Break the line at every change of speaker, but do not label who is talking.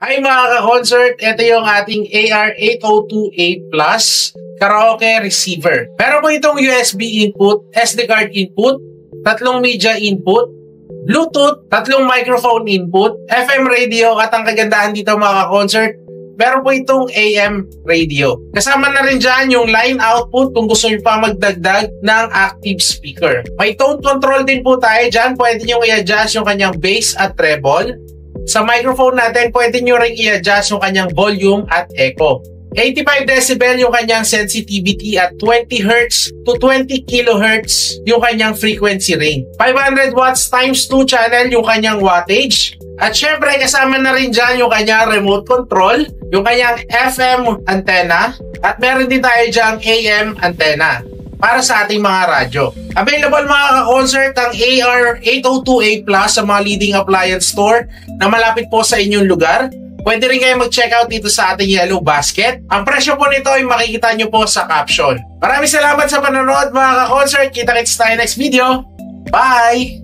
Hi mga ka-concert, ito yung ating AR8028 Plus karaoke receiver. Meron po itong USB input, SD card input, 3 media input, Bluetooth, 3 microphone input, FM radio at ang kagandahan dito mga ka-concert, meron po itong AM radio. Kasama na rin dyan yung line output kung gusto nyo pa magdagdag ng active speaker. May tone control din po tayo dyan. Pwede nyo i-adjust yung kanyang bass at treble. Sa microphone natin, pwede nyo rin i-adjust yung kanyang volume at echo. 85 decibel yung kanyang sensitivity at 20 Hz to 20 kHz yung kanyang frequency range. 500 watts times 2 channel yung kanyang wattage. At syempre, kasama na rin dyan yung kanyang remote control, yung kanyang FM antenna, at meron din tayo dyan AM antenna para sa ating mga radyo. Available mga ka-concert ang AR8028 Plus sa mga leading appliance store na malapit po sa inyong lugar. Pwede rin kayo mag-check out dito sa ating Yellow Basket. Ang presyo po nito ay makikita nyo po sa caption. Maraming salamat sa panonood mga ka-concert. Kita-kits tayo next video. Bye!